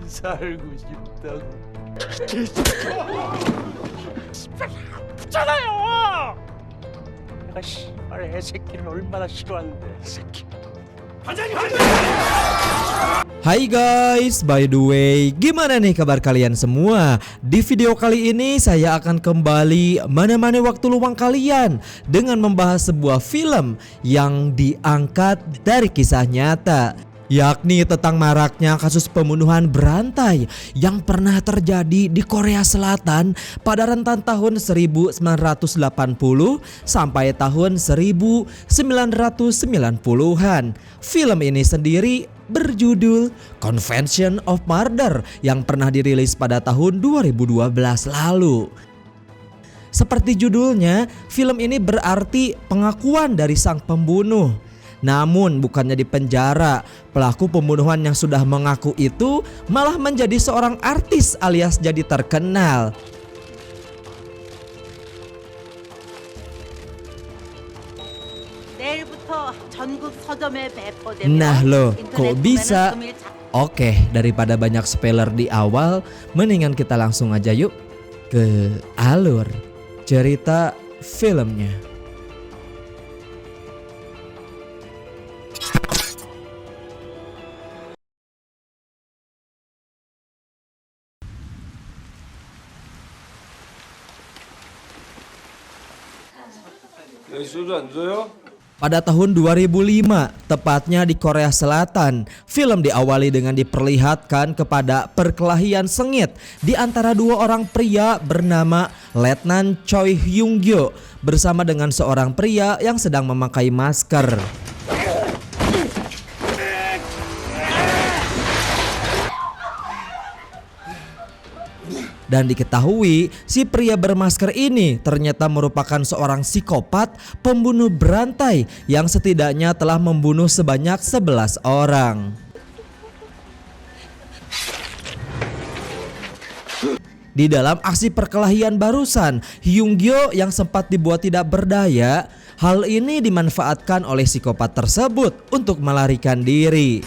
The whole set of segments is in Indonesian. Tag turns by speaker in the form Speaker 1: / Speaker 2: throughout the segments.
Speaker 1: 살고 싶다고. 씨발 아프잖아요. 내가 씨발 애 새끼를 얼마나 싫어하는데 이 새끼.
Speaker 2: Hai guys, by the way, gimana nih kabar kalian semua? Di video kali ini saya akan kembali menemani waktu luang kalian dengan membahas sebuah film yang diangkat dari kisah nyata, yakni tentang maraknya kasus pembunuhan berantai yang pernah terjadi di Korea Selatan pada rentan tahun 1980 sampai tahun 1990-an. Film ini sendiri berjudul Convention of Murder yang pernah dirilis pada tahun 2012 lalu. Seperti judulnya, film ini berarti pengakuan dari sang pembunuh. Namun bukannya di penjara, pelaku pembunuhan yang sudah mengaku itu malah menjadi seorang artis alias jadi terkenal. Nah loh, kok bisa? Oke, daripada banyak spoiler di awal, mendingan kita langsung aja yuk ke alur cerita filmnya.
Speaker 3: 소주 안 줘요?
Speaker 2: Pada tahun 2005, tepatnya di Korea Selatan, film diawali dengan diperlihatkan kepada perkelahian sengit di antara dua orang pria bernama Letnan Choi Hyung-gyo bersama dengan seorang pria yang sedang memakai masker. Dan diketahui si pria bermasker ini ternyata merupakan seorang psikopat pembunuh berantai yang setidaknya telah membunuh sebanyak 11 orang. Di dalam aksi perkelahian barusan, Hyung-gyo yang sempat dibuat tidak berdaya, hal ini dimanfaatkan oleh psikopat tersebut untuk melarikan diri.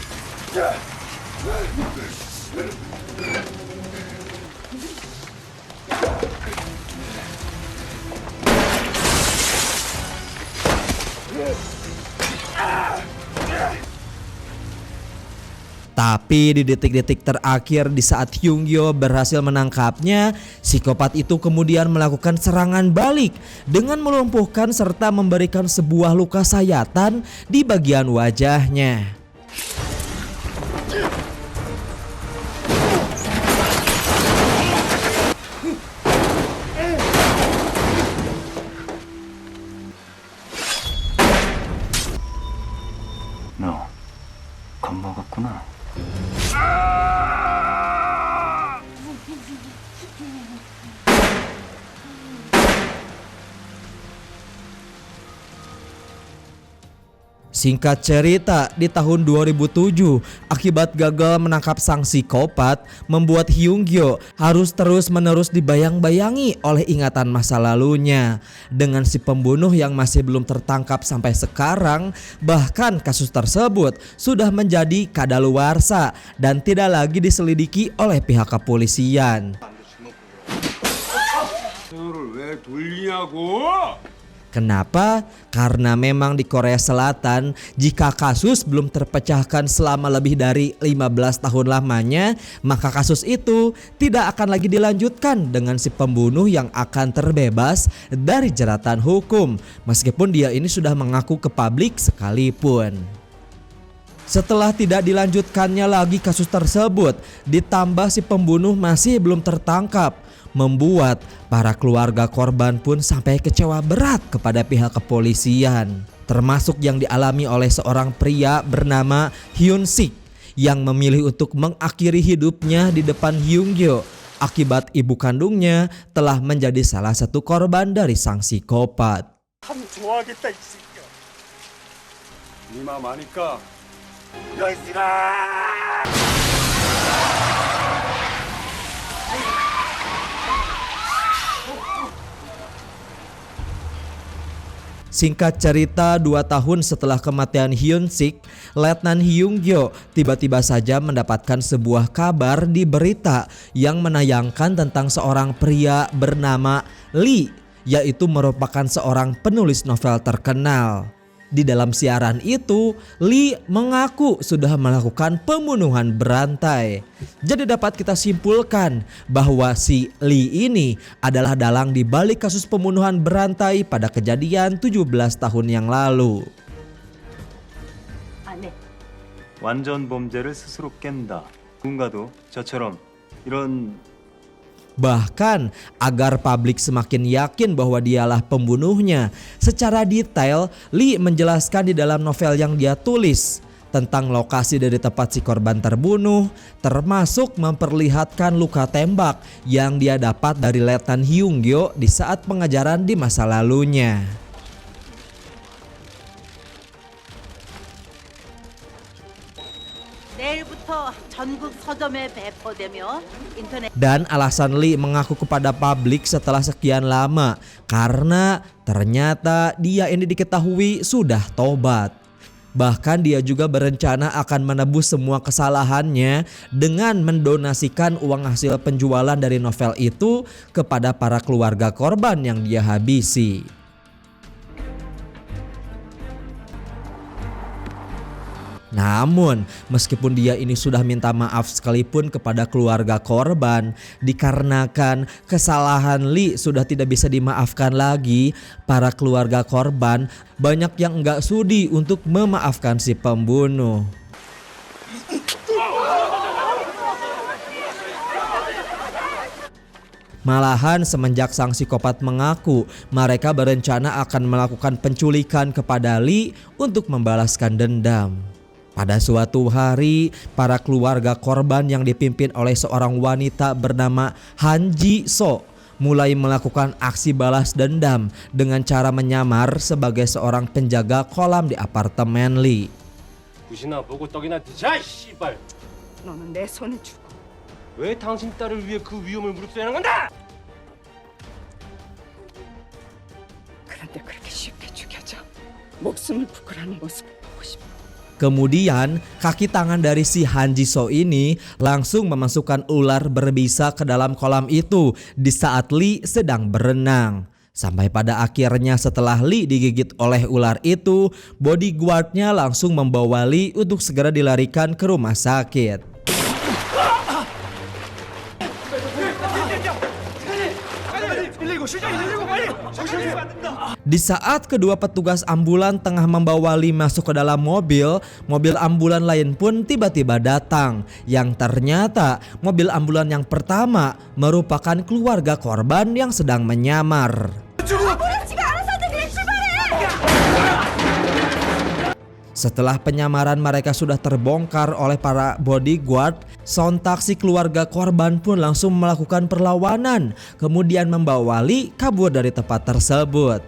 Speaker 2: Tapi di detik-detik terakhir di saat Hyung-gyo berhasil menangkapnya, psikopat itu kemudian melakukan serangan balik dengan melumpuhkan serta memberikan sebuah luka sayatan di bagian wajahnya.
Speaker 3: 너 겁먹었구나.
Speaker 2: Singkat cerita, di tahun 2007, akibat gagal menangkap sang psikopat, membuat Hyung-gyo harus terus-menerus dibayang-bayangi oleh ingatan masa lalunya. Dengan si pembunuh yang masih belum tertangkap sampai sekarang, bahkan kasus tersebut sudah menjadi kadaluarsa dan tidak lagi diselidiki oleh pihak kepolisian.
Speaker 3: 너를 왜 돌리냐고?
Speaker 2: Kenapa? Karena memang di Korea Selatan jika kasus belum terpecahkan selama lebih dari 15 tahun lamanya, maka kasus itu tidak akan lagi dilanjutkan dengan si pembunuh yang akan terbebas dari jeratan hukum meskipun dia ini sudah mengaku ke publik sekalipun. Setelah tidak dilanjutkannya lagi kasus tersebut, ditambah si pembunuh masih belum tertangkap, membuat para keluarga korban pun sampai kecewa berat kepada pihak kepolisian. Termasuk yang dialami oleh seorang pria bernama Hyun-sik yang memilih untuk mengakhiri hidupnya di depan Hyung-gyo akibat ibu kandungnya telah menjadi salah satu korban dari sang psikopat.
Speaker 1: 참 좋아하겠다 이 새끼야.
Speaker 3: 네 마음 아니까.
Speaker 1: 너 이씨가.
Speaker 2: Singkat cerita, 2 tahun setelah kematian Hyun Sik, Letnan Hyung Gyo tiba-tiba saja mendapatkan sebuah kabar di berita yang menayangkan tentang seorang pria bernama Lee, yaitu merupakan seorang penulis novel terkenal. Di dalam siaran itu, Lee mengaku sudah melakukan pembunuhan berantai. Jadi dapat kita simpulkan bahwa si Lee ini adalah dalang di balik kasus pembunuhan berantai pada kejadian 17 tahun yang lalu.
Speaker 4: 완전 범죄를 스스로 깬다. 누군가도 저처럼 이런
Speaker 2: Bahkan agar publik semakin yakin bahwa dialah pembunuhnya, secara detail Lee menjelaskan di dalam novel yang dia tulis tentang lokasi dari tempat si korban terbunuh, termasuk memperlihatkan luka tembak yang dia dapat dari Letnan Hyung Gyo di saat pengajaran di masa lalunya.
Speaker 5: 내일부터 전국 서점에 배포되며 인터넷
Speaker 2: Dan alasan Lee mengaku kepada publik setelah sekian lama karena ternyata dia ini diketahui sudah tobat. Bahkan dia juga berencana akan menebus semua kesalahannya dengan mendonasikan uang hasil penjualan dari novel itu kepada para keluarga korban yang dia habisi. Namun, meskipun dia ini sudah minta maaf sekalipun kepada keluarga korban, dikarenakan kesalahan Lee sudah tidak bisa dimaafkan lagi, para keluarga korban banyak yang enggak sudi untuk memaafkan si pembunuh. Malahan semenjak sang psikopat mengaku mereka berencana akan melakukan penculikan kepada Lee untuk membalaskan dendam. Pada suatu hari, para keluarga korban yang dipimpin oleh seorang wanita bernama Han Ji So mulai melakukan aksi balas dendam dengan cara menyamar sebagai seorang penjaga kolam di apartemen Lee.
Speaker 1: 굿이나 보고 떡이나 드자, 씨발.
Speaker 5: 너는 내 손에 죽어.
Speaker 1: 왜 당신 딸을 위해 그 위험을 무릅쓰야 하는 건데?
Speaker 5: 그런데 그렇게 쉽게 죽여져. 목숨을 부끄라는 모습 보고 싶어.
Speaker 2: Kemudian kaki tangan dari si Han Ji So ini langsung memasukkan ular berbisa ke dalam kolam itu di saat Lee sedang berenang. Sampai pada akhirnya setelah Lee digigit oleh ular itu, bodyguardnya langsung membawa Lee untuk segera dilarikan ke rumah sakit. Di saat kedua petugas ambulan tengah membawa Lee masuk ke dalam mobil, mobil ambulan lain pun tiba-tiba datang. Yang ternyata mobil ambulan yang pertama merupakan keluarga korban yang sedang menyamar. Setelah penyamaran mereka sudah terbongkar oleh para bodyguard, sontak si keluarga korban pun langsung melakukan perlawanan, kemudian membawa Lee kabur dari tempat tersebut.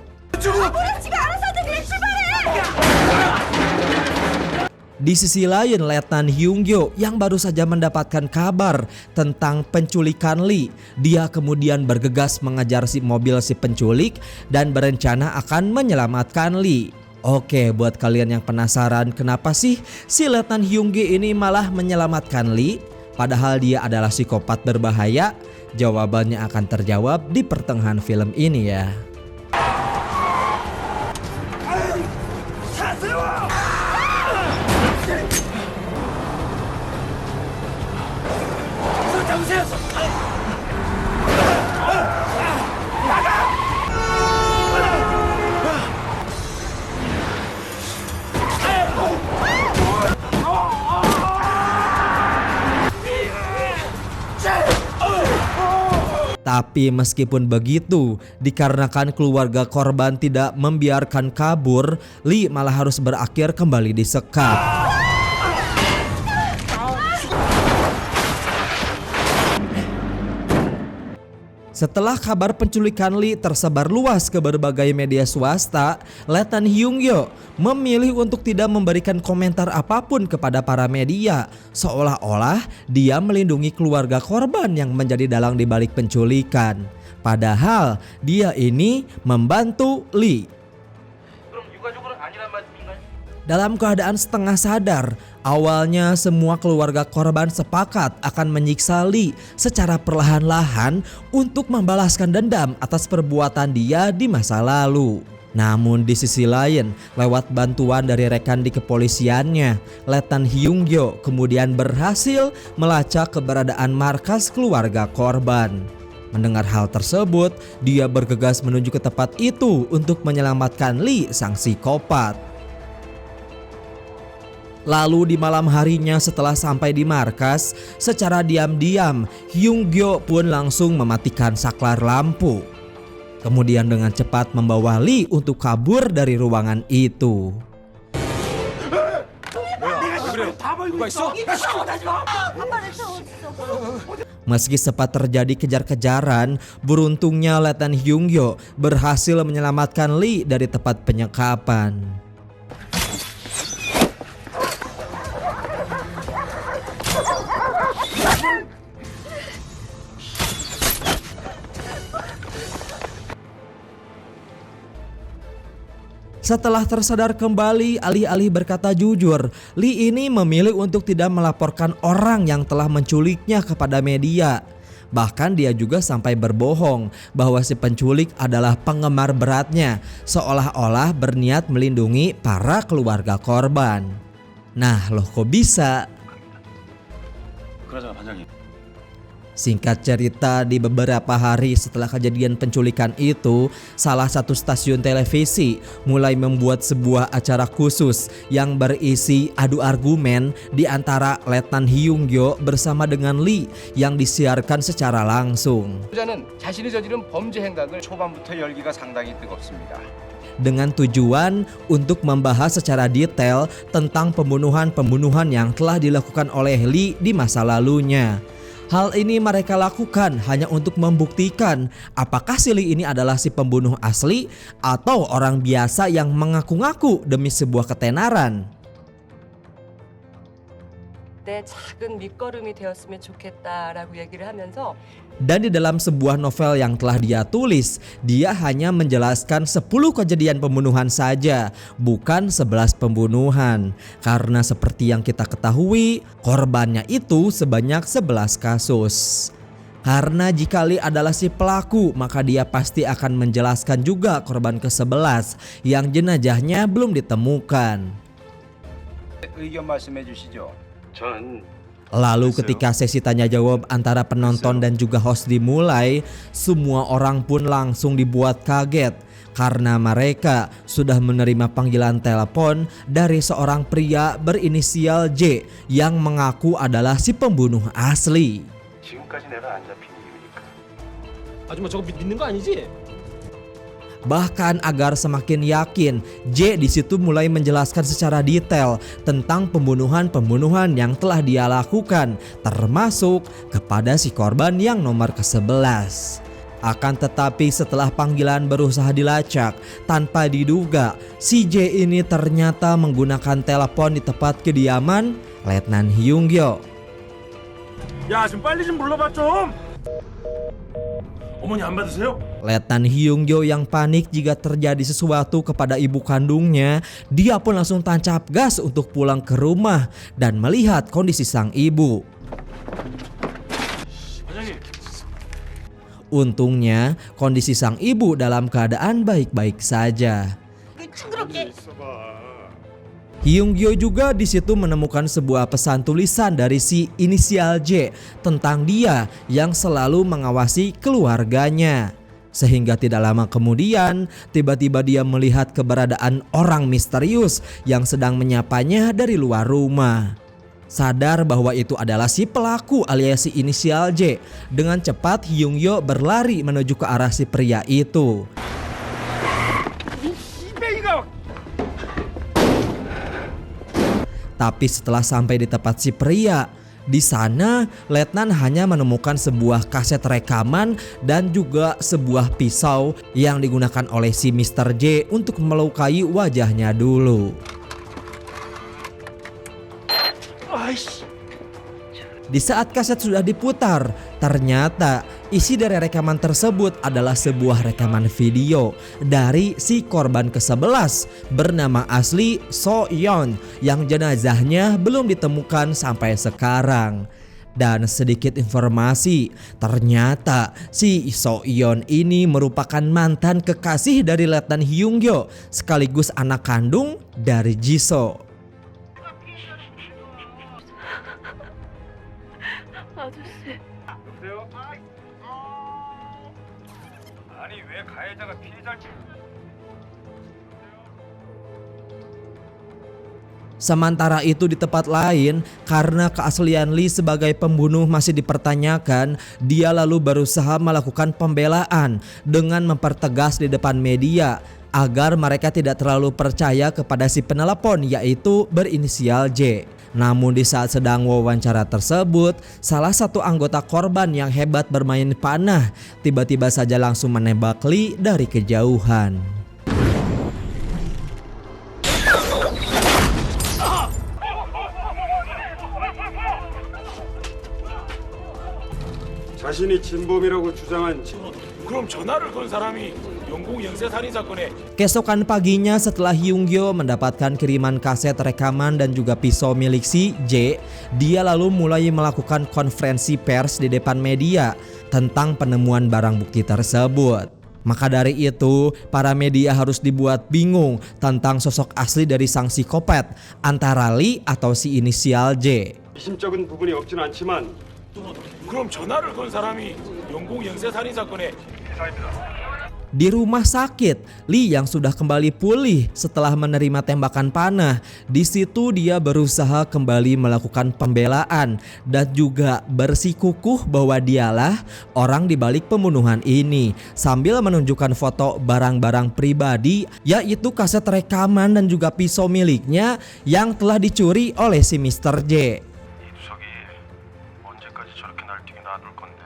Speaker 2: Di sisi lain, Letnan Hyung Gyo yang baru saja mendapatkan kabar tentang penculikan Lee, dia kemudian bergegas mengejar si mobil si penculik dan berencana akan menyelamatkan Lee. Oke, buat kalian yang penasaran kenapa sih si Letnan Hyung Gyo ini malah menyelamatkan Lee padahal dia adalah psikopat berbahaya? Jawabannya akan terjawab di pertengahan film ini ya. Tapi meskipun begitu, dikarenakan keluarga korban tidak membiarkan kabur, Lee malah harus berakhir kembali disekap. Setelah kabar penculikan Lee tersebar luas ke berbagai media swasta, Letnan Hyung Gyo memilih untuk tidak memberikan komentar apapun kepada para media, seolah-olah dia melindungi keluarga korban yang menjadi dalang di balik penculikan. Padahal dia ini membantu Lee. Dalam keadaan setengah sadar, awalnya semua keluarga korban sepakat akan menyiksa Lee secara perlahan-lahan untuk membalaskan dendam atas perbuatan dia di masa lalu. Namun di sisi lain, lewat bantuan dari rekan di kepolisiannya, Letnan Hyung-gyo kemudian berhasil melacak keberadaan markas keluarga korban. Mendengar hal tersebut, dia bergegas menuju ke tempat itu untuk menyelamatkan Lee, sang psikopat. Lalu di malam harinya setelah sampai di markas, secara diam-diam Hyung-gyo pun langsung mematikan saklar lampu. Kemudian dengan cepat membawa Lee untuk kabur dari ruangan itu. Meski sempat terjadi kejar-kejaran, beruntungnya Letnan Hyung-gyo berhasil menyelamatkan Lee dari tempat penyekapan. Setelah tersadar kembali, alih-alih berkata jujur, Lee ini memilih untuk tidak melaporkan orang yang telah menculiknya kepada media. Bahkan dia juga sampai berbohong bahwa si penculik adalah penggemar beratnya, seolah-olah berniat melindungi para keluarga korban. Nah, loh kok bisa?
Speaker 3: 그러자 반장님.
Speaker 2: Singkat cerita, di beberapa hari setelah kejadian penculikan itu, salah satu stasiun televisi mulai membuat sebuah acara khusus yang berisi adu argumen di antara Letnan Hyung-gyo bersama dengan Lee yang disiarkan secara langsung.
Speaker 1: 자는 자신이 저지른 범죄 행각을 초반부터 열기가 상당히 뜨겁습니다.
Speaker 2: Dengan tujuan untuk membahas secara detail tentang pembunuhan-pembunuhan yang telah dilakukan oleh Lee di masa lalunya. Hal ini mereka lakukan hanya untuk membuktikan apakah si Lee ini adalah si pembunuh asli atau orang biasa yang mengaku-ngaku demi sebuah ketenaran.
Speaker 6: 내 작은 밑거름이 되었으면 좋겠다라고 얘기를 하면서
Speaker 2: Dan di dalam sebuah novel yang telah dia tulis, dia hanya menjelaskan 10 kejadian pembunuhan saja, bukan 11 pembunuhan. Karena seperti yang kita ketahui, korbannya itu sebanyak 11 kasus. Karena jika Lee adalah si pelaku, maka dia pasti akan menjelaskan juga korban ke-11 yang jenazahnya belum ditemukan.
Speaker 1: 의견 말씀해 주시죠.
Speaker 3: 전
Speaker 2: Lalu ketika sesi tanya jawab antara penonton dan juga host dimulai, semua orang pun langsung dibuat kaget karena mereka sudah menerima panggilan telepon dari seorang pria berinisial J yang mengaku adalah si pembunuh asli.
Speaker 3: 지금까지 내가 안 잡힌 이유니까.
Speaker 1: 아줌마 저거 믿는 거 아니지?
Speaker 2: Bahkan agar semakin yakin, J di situ mulai menjelaskan secara detail tentang pembunuhan-pembunuhan yang telah dia lakukan, termasuk kepada si korban yang nomor ke-11. Akan tetapi setelah panggilan berusaha dilacak, tanpa diduga si J ini ternyata menggunakan telepon di tempat kediaman Letnan Hyung-gyo.
Speaker 3: 야, 좀 빨리 좀 불러봐 좀. 어머니 안 받으세요?
Speaker 2: Letnan Hyung-gyo yang panik jika terjadi sesuatu kepada ibu kandungnya, dia pun langsung tancap gas untuk pulang ke rumah dan melihat kondisi sang ibu. Untungnya kondisi sang ibu dalam keadaan baik-baik saja. Hyung-gyo juga di situ menemukan sebuah pesan tulisan dari si inisial J tentang dia yang selalu mengawasi keluarganya. Sehingga tidak lama kemudian tiba-tiba dia melihat keberadaan orang misterius yang sedang menyapanya dari luar rumah. Sadar bahwa itu adalah si pelaku alias si inisial J, dengan cepat Hyung-gyo berlari menuju ke arah si pria itu. Tapi setelah sampai di tempat si pria, di sana Letnan hanya menemukan sebuah kaset rekaman dan juga sebuah pisau yang digunakan oleh si Mr. J untuk melukai wajahnya dulu. Di saat kaset sudah diputar, ternyata isi dari rekaman tersebut adalah sebuah rekaman video dari si korban ke-11 bernama asli So-yeon yang jenazahnya belum ditemukan sampai sekarang. Dan sedikit informasi, ternyata si So-yeon ini merupakan mantan kekasih dari Letnan Hyung-gyo sekaligus anak kandung dari Jisoo.
Speaker 3: 아니 왜 가해자가 피해자를
Speaker 2: Sementara itu di tempat lain, karena keaslian Lee sebagai pembunuh masih dipertanyakan, dia lalu berusaha melakukan pembelaan dengan mempertegas di depan media agar mereka tidak terlalu percaya kepada si penelepon yaitu berinisial J. Namun di saat sedang wawancara tersebut, salah satu anggota korban yang hebat bermain panah tiba-tiba saja langsung menembak Lee dari kejauhan.
Speaker 7: 자신이 진범이라고 주장한
Speaker 3: 그럼 전화를 건 사람이 영국 영세 살인 사건에
Speaker 2: Keesokan paginya setelah Hyung-gyo mendapatkan kiriman kaset rekaman dan juga pisau milik si J, dia lalu mulai melakukan konferensi pers di depan media tentang penemuan barang bukti tersebut. Maka dari itu, para media harus dibuat bingung tentang sosok asli dari sang psikopat antara Lee atau si inisial J.
Speaker 7: 미심쩍은 부분이 없진 않지만
Speaker 3: 그럼 전화를 건 사람이 영국 영세 살인 사건의
Speaker 2: Di rumah sakit, Lee yang sudah kembali pulih setelah menerima tembakan panah, di situ dia berusaha kembali melakukan pembelaan dan juga bersikukuh bahwa dialah orang di balik pembunuhan ini sambil menunjukkan foto barang-barang pribadi yaitu kaset rekaman dan juga pisau miliknya yang telah dicuri oleh si Mr. J.
Speaker 3: 이두석이 언제까지 저렇게 날뛰게 놔둘 건데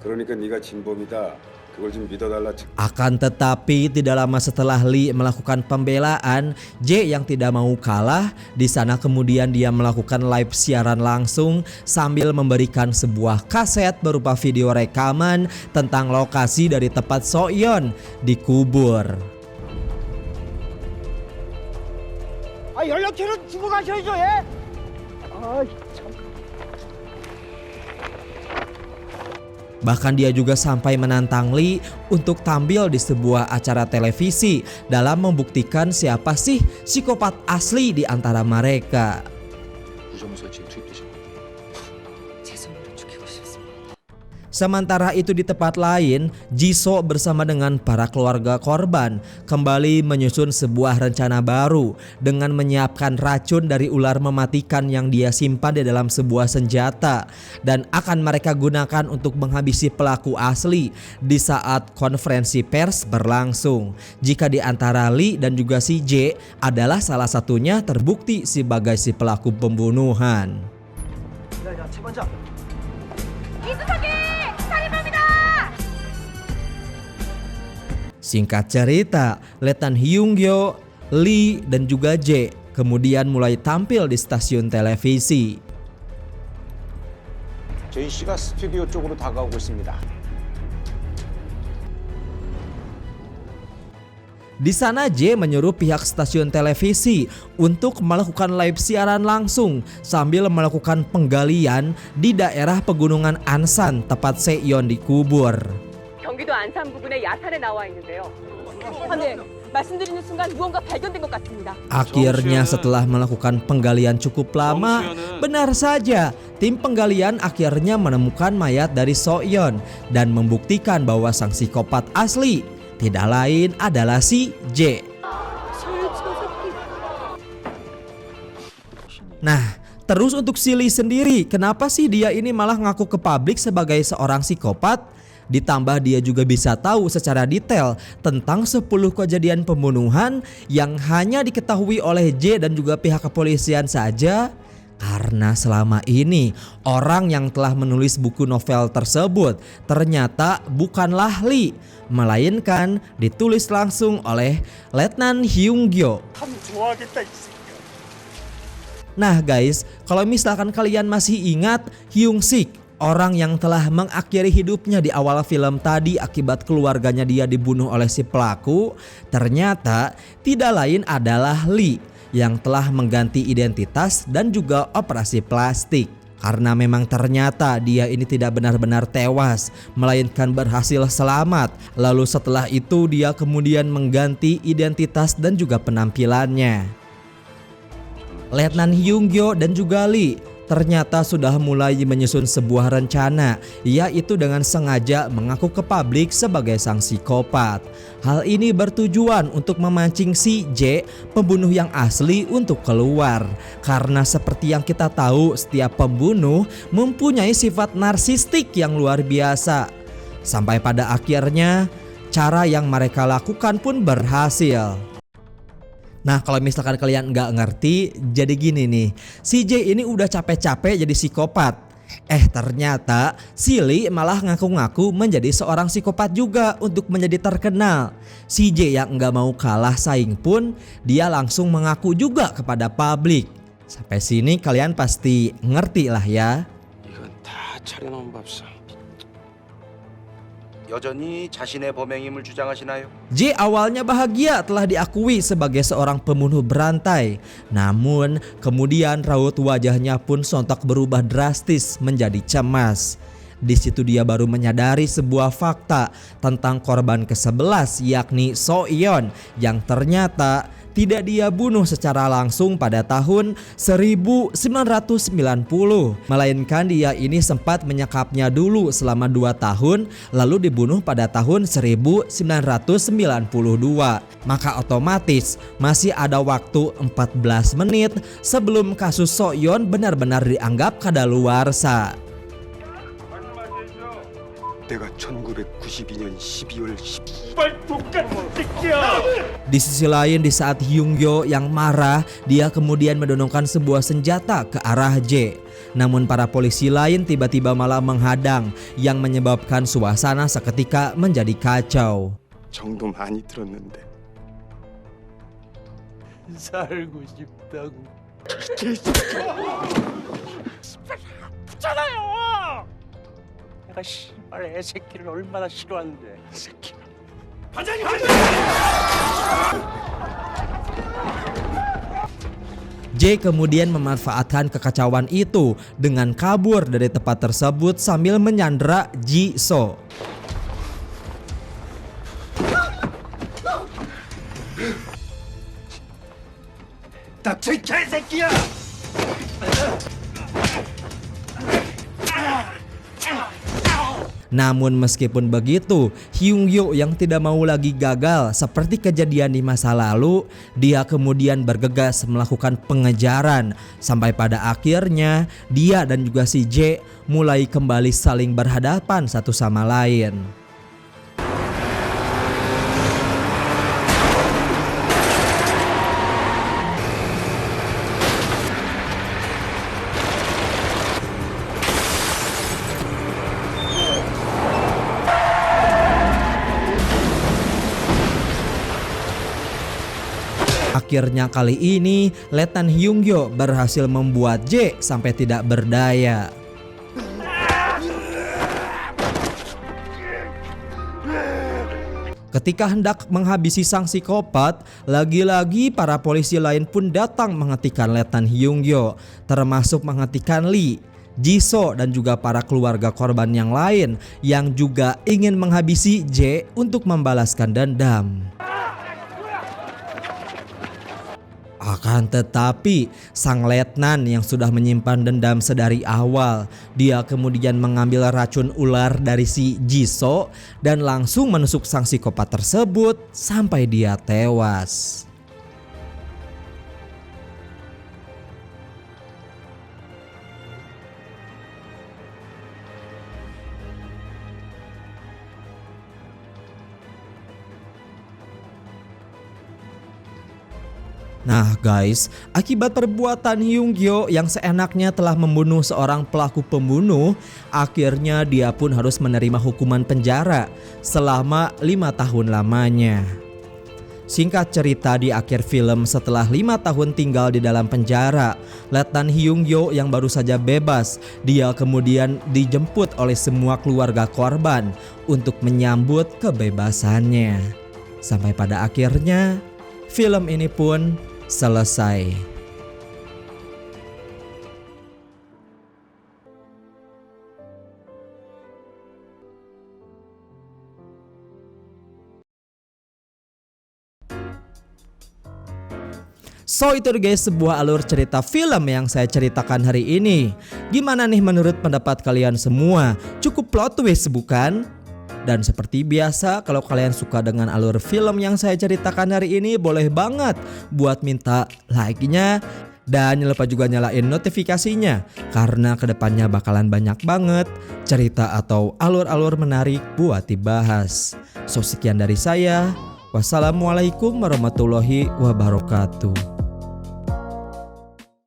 Speaker 7: 그러니까 네가 진범이다. 그걸 좀 믿어달라.
Speaker 2: Akan tetapi tidak lama setelah Lee melakukan pembelaan, J yang tidak mau kalah, di sana kemudian dia melakukan live siaran langsung sambil memberikan sebuah kaset berupa video rekaman tentang lokasi dari tempat So-yeon dikubur.
Speaker 8: 연락처는 주고 가셔야죠. 예?
Speaker 2: Bahkan dia juga sampai menantang Lee untuk tampil di sebuah acara televisi dalam membuktikan siapa sih psikopat asli di antara mereka.
Speaker 1: 구조무소에 지금 투입되신 겁니다.
Speaker 5: 제 손으로 죽이고 싶습니다.
Speaker 2: Sementara itu di tempat lain, Jisoo bersama dengan para keluarga korban kembali menyusun sebuah rencana baru dengan menyiapkan racun dari ular mematikan yang dia simpan di dalam sebuah senjata dan akan mereka gunakan untuk menghabisi pelaku asli di saat konferensi pers berlangsung. Jika di antara Lee dan juga si J adalah salah satunya terbukti sebagai si pelaku pembunuhan. Singkat cerita, Letnan Hyung-gyo, Lee dan juga J kemudian mulai tampil di stasiun televisi.
Speaker 1: 제이 씨가 스튜디오 쪽으로 다가오고 있습니다.
Speaker 2: Di sana J menyuruh pihak stasiun televisi untuk melakukan live siaran langsung sambil melakukan penggalian di daerah pegunungan Ansan tempat Se-yeon dikubur.
Speaker 6: 경기도 안산 부근의 야산에 나와 있는데요. 네, 말씀드리는 순간 무언가 발견된 것 같습니다.
Speaker 2: Akhirnya setelah melakukan penggalian cukup lama, benar saja tim penggalian akhirnya menemukan mayat dari So-yeon dan membuktikan bahwa sang psikopat asli tidak lain adalah si J. Nah, terus untuk si Lee sendiri, kenapa sih dia ini malah ngaku ke publik sebagai seorang psikopat? Ditambah dia juga bisa tahu secara detail tentang 10 kejadian pembunuhan yang hanya diketahui oleh J dan juga pihak kepolisian saja. Karena selama ini orang yang telah menulis buku novel tersebut ternyata bukanlah Lee, melainkan ditulis langsung oleh Letnan Hyung-gyo. Nah guys, kalau misalkan kalian masih ingat Hyung Sik, orang yang telah mengakhiri hidupnya di awal film tadi akibat keluarganya dia dibunuh oleh si pelaku, ternyata tidak lain adalah Lee yang telah mengganti identitas dan juga operasi plastik. Karena memang ternyata dia ini tidak benar-benar tewas, melainkan berhasil selamat. Lalu setelah itu dia kemudian mengganti identitas dan juga penampilannya. Letnan Hyung-gyo dan juga Lee ternyata sudah mulai menyusun sebuah rencana, yaitu dengan sengaja mengaku ke publik sebagai sang psikopat. Hal ini bertujuan untuk memancing si J, pembunuh yang asli, untuk keluar. Karena seperti yang kita tahu, setiap pembunuh mempunyai sifat narsistik yang luar biasa. Sampai pada akhirnya, cara yang mereka lakukan pun berhasil. Nah kalau misalkan kalian nggak ngerti, jadi gini nih, si J ini udah capek-capek jadi psikopat. Ternyata si Lee malah ngaku-ngaku menjadi seorang psikopat juga untuk menjadi terkenal. Si J yang nggak mau kalah saing pun, dia langsung mengaku juga kepada publik. Sampai sini kalian pasti ngerti lah ya.
Speaker 1: 이건 다 차려놓은 밥상. 여전히 자신의 범행임을 주장하시나요?
Speaker 2: J awalnya bahagia telah diakui sebagai seorang pembunuh berantai. Namun kemudian raut wajahnya pun sontak berubah drastis menjadi cemas. Di situ dia baru menyadari sebuah fakta tentang korban ke-11, yakni So Yeon, yang ternyata tidak dia bunuh secara langsung pada tahun 1990, melainkan dia ini sempat menyekapnya dulu selama 2 tahun lalu dibunuh pada tahun 1992. Maka otomatis masih ada waktu 14 menit sebelum kasus So Yeon benar-benar dianggap kadaluarsa.
Speaker 7: 내가 1992년 12월 10일
Speaker 2: Di sisi lain, di saat Hyung-gyo yang marah, dia kemudian mendonongkan sebuah senjata ke arah J. Namun para polisi lain tiba-tiba malah menghadang, yang menyebabkan suasana seketika menjadi kacau.
Speaker 7: 정도 많이 들었는데
Speaker 3: 살고 싶다고.
Speaker 8: 내가 씨발 애 새끼를 얼마나 싫어하는데. 새끼.
Speaker 2: J kemudian memanfaatkan kekacauan itu dengan kabur dari tempat tersebut sambil menyandera Ji So.
Speaker 3: 닥쳐 이 개새끼야!
Speaker 2: Namun meskipun begitu, Hyung-gyo yang tidak mau lagi gagal seperti kejadian di masa lalu, dia kemudian bergegas melakukan pengejaran. Sampai pada akhirnya dia dan juga si J mulai kembali saling berhadapan satu sama lain. Akhirnya kali ini Letnan Hyung-gyo berhasil membuat J sampai tidak berdaya. Ketika hendak menghabisi sang psikopat, lagi-lagi para polisi lain pun datang menghentikan Letnan Hyung-gyo, termasuk menghentikan Lee, Ji So dan juga para keluarga korban yang lain yang juga ingin menghabisi J untuk membalaskan dendam. Akan tetapi sang letnan yang sudah menyimpan dendam sedari awal, dia kemudian mengambil racun ular dari si Ji So dan langsung menusuk sang psikopat tersebut sampai dia tewas. Nah guys, akibat perbuatan Hyung-gyo yang seenaknya telah membunuh seorang pelaku pembunuh, akhirnya dia pun harus menerima hukuman penjara selama 5 tahun lamanya. Singkat cerita, di akhir film setelah 5 tahun tinggal di dalam penjara, Letnan Hyung Yo yang baru saja bebas, dia kemudian dijemput oleh semua keluarga korban untuk menyambut kebebasannya. Sampai pada akhirnya film ini pun selesai. So itu guys, sebuah alur cerita film yang saya ceritakan hari ini. Gimana nih menurut pendapat kalian semua? Cukup plot twist bukan? Dan seperti biasa, kalau kalian suka dengan alur film yang saya ceritakan hari ini, boleh banget buat minta like-nya. Dan jangan lupa juga nyalain notifikasinya, karena kedepannya bakalan banyak banget cerita atau alur-alur menarik buat dibahas. So sekian dari saya. Wassalamualaikum warahmatullahi wabarakatuh.